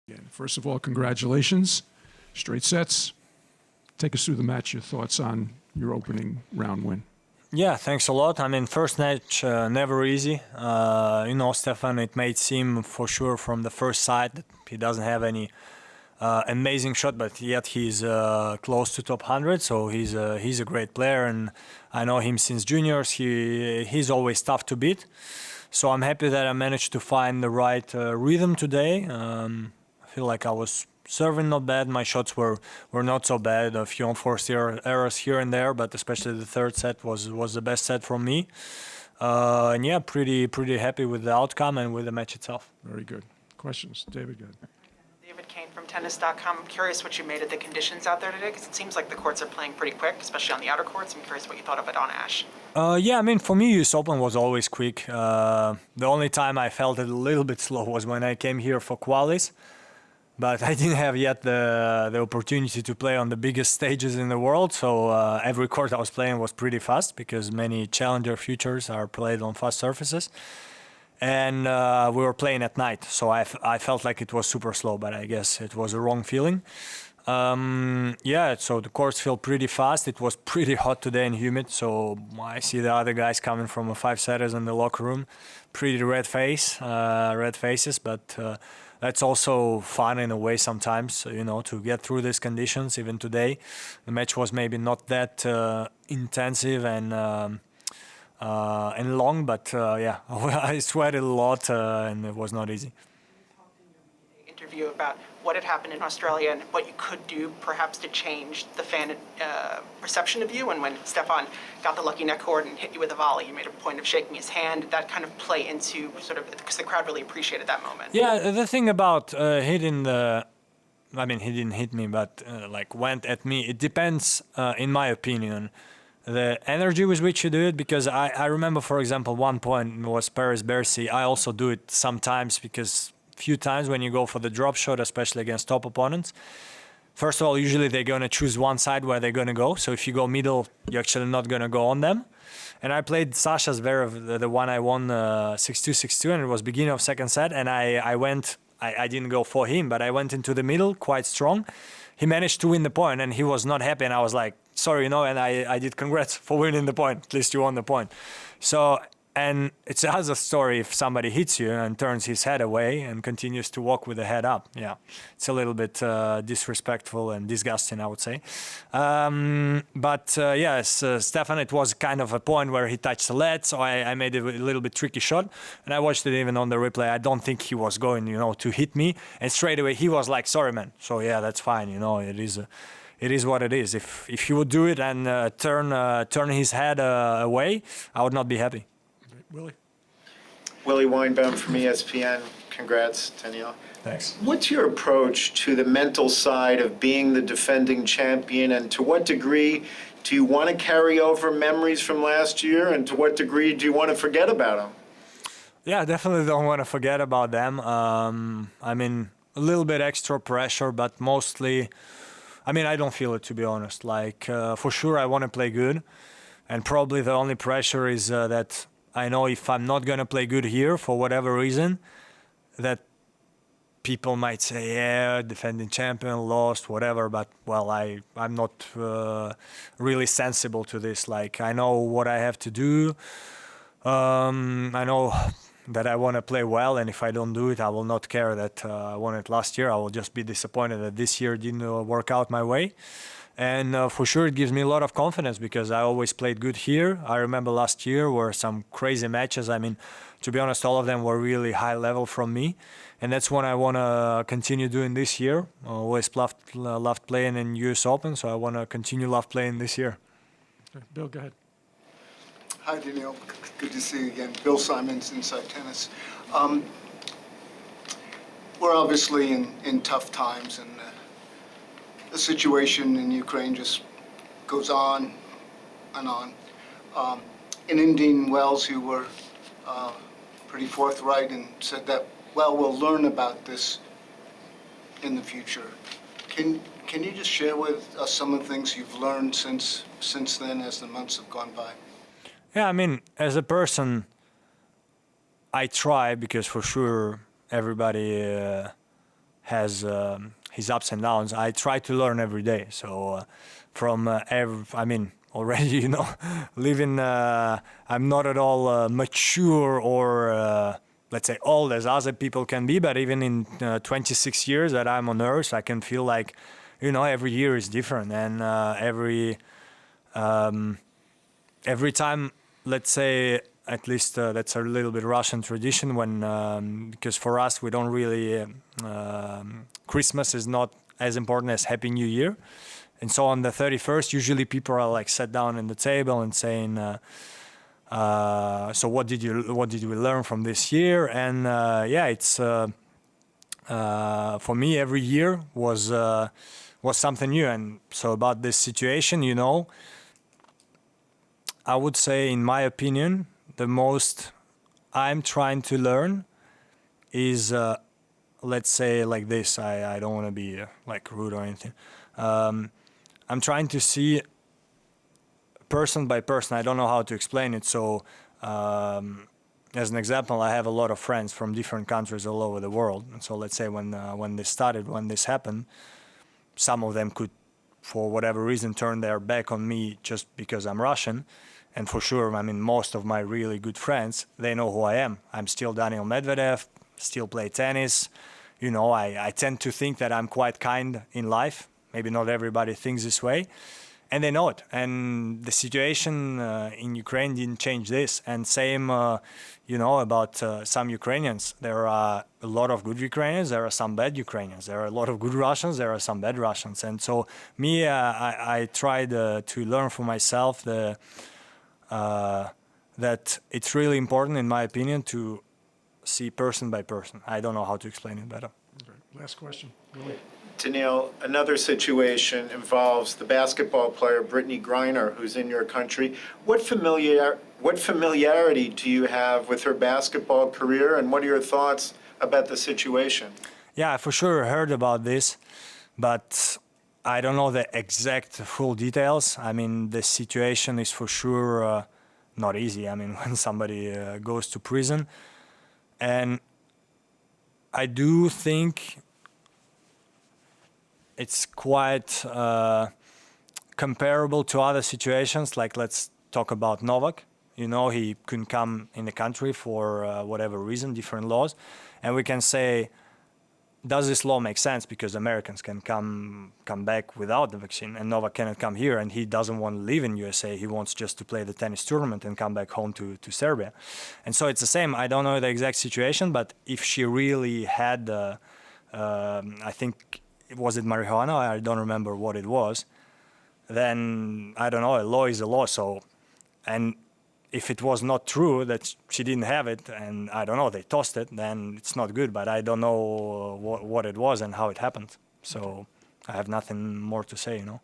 Again, first of all, congratulations. Straight sets. Take us through the match, your thoughts on your opening round win. Yeah, thanks a lot. I mean, first match, never easy. Stefan, it may seem for sure from the first sight that he doesn't have any amazing shot, but yet he's close to top 100, so he's a great player, and I know him since juniors. He's always tough to beat. So I'm happy that I managed to find the right rhythm today. I feel like I was serving not bad. My shots were not so bad. A few unforced errors here and there, but especially the third set was the best set from me. And yeah, pretty happy with the outcome and with the match itself. Very good. Questions? David, go ahead. David Kane from tennis.com. I'm curious what you made of the conditions out there today, because it seems like the courts are playing pretty quick, especially on the outer courts. I'm curious what you thought of it on Ash. Yeah, I mean, for me, US Open was always quick. The only time I felt it a little bit slow was when I came here for qualis. But I didn't have yet the opportunity to play on the biggest stages in the world, so every court I was playing was pretty fast because many challenger futures are played on fast surfaces. And we were playing at night, so I felt like it was super slow, but I guess it was a wrong feeling. Yeah, so the courts feel pretty fast. It was pretty hot today and humid, so I see the other guys coming from a 5-setters in the locker room, pretty red faces, but that's also fun in a way sometimes, to get through these conditions. Even today, the match was maybe not that intensive and long, but yeah, I sweated a lot and it was not easy. Interview about what had happened in Australia and what you could do perhaps to change the fan perception of you. And when Stefan got the lucky net cord and hit you with a volley, you made a point of shaking his hand. Did that kind of play into sort of, because the crowd really appreciated that moment? Yeah, the thing about hitting he didn't hit me, but went at me. It depends, in my opinion, the energy with which you do it, because I remember, for example, one point was Paris-Bercy. I also do it sometimes because few times when you go for the drop shot, especially against top opponents, first of all, usually they're going to choose one side where they're going to go. So if you go middle, you're actually not going to go on them. And I played Sasha's Zverev, the one I won 6-2, 6-2, and it was beginning of second set. And I didn't go for him, but I went into the middle quite strong. He managed to win the point and he was not happy. And I was like, sorry, and I did congrats for winning the point. At least you won the point. So, and it's a other story if somebody hits you and turns his head away and continues to walk with the head up. Yeah, it's a little bit disrespectful and disgusting, I would say. Yes, Stefan, it was kind of a point where he touched the lead, so I made a little bit tricky shot. And I watched it even on the replay. I don't think he was going, to hit me. And straight away he was like, sorry, man. So yeah, that's fine. It is what it is. If he would do it and turn his head away, I would not be happy. Willie? Willie Weinbaum from ESPN. Congrats, Daniil. Thanks. What's your approach to the mental side of being the defending champion, and to what degree do you want to carry over memories from last year, and to what degree do you want to forget about them? Yeah, definitely don't want to forget about them. I mean, a little bit extra pressure, but mostly, I don't feel it, to be honest. For sure, I want to play good, and probably the only pressure is that I know if I'm not going to play good here for whatever reason, that people might say, yeah, defending champion, lost, whatever. But, well, I'm not really sensible to this. I know what I have to do. I know that I want to play well, and if I don't do it, I will not care that I won it last year. I will just be disappointed that this year didn't work out my way. And for sure, it gives me a lot of confidence because I always played good here. I remember last year were some crazy matches. To be honest, all of them were really high level from me. And that's what I want to continue doing this year. I always loved playing in US Open, so I want to continue playing this year. Okay. Bill, go ahead. Hi, Daniil. Good to see you again. Bill Simons, Inside Tennis. We're obviously in tough times, and the situation in Ukraine just goes on and on. In Indian Wells, you were pretty forthright and said that, well, we'll learn about this in the future. Can you just share with us some of the things you've learned since then as the months have gone by? Yeah, as a person, I try, because for sure everybody has his ups and downs. I try to learn every day. So already, you know, living, I'm not at all mature or, let's say, old as other people can be, but even in 26 years that I'm on Earth, I can feel like, you know, every year is different. And every time, let's say, at least that's a little bit Russian tradition when, because for us, we don't really, Christmas is not as important as Happy New Year. And so on the 31st, usually people are like sat down in the table and saying, so what did we learn from this year? And it's for me every year was something new. And so about this situation, you know, I would say, in my opinion, the most I'm trying to learn is, let's say like this. I don't want to be like rude or anything. I'm trying to see person by person. I don't know how to explain it. So, as an example, I have a lot of friends from different countries all over the world. And so, let's say when this happened, some of them could, for whatever reason, turn their back on me just because I'm Russian. And for sure, I mean, most of my really good friends, they know who I am. I'm still Daniil Medvedev, still play tennis. You know, I tend to think that I'm quite kind in life. Maybe not everybody thinks this way. And they know it. And the situation in Ukraine didn't change this. And same, you know, about some Ukrainians. There are a lot of good Ukrainians. There are some bad Ukrainians. There are a lot of good Russians. There are some bad Russians. And so me, I tried to learn for myself that it's really important, in my opinion, to see person by person. I don't know how to explain it better. Okay. Last question. Billie. Daniil, another situation involves the basketball player Brittany Griner, who's in your country. What familiarity do you have with her basketball career, and what are your thoughts about the situation? Yeah, I for sure heard about this, but I don't know the exact full details. I mean, the situation is for sure not easy. I mean, when somebody goes to prison, and I do think it's quite comparable to other situations. Like, let's talk about Novak. You know, he couldn't come in the country for whatever reason, different laws. And we can say, does this law make sense? Because Americans can come back without the vaccine, and Novak cannot come here, and he doesn't want to live in USA. He wants just to play the tennis tournament and come back home to Serbia. And so it's the same. I don't know the exact situation, but if she really had, I think, was it marijuana? I don't remember what it was. Then, I don't know, a law is a law. So, and if it was not true that she didn't have it, and I don't know, they tossed it, then it's not good. But I don't know what it was and how it happened. So I have nothing more to say, you know.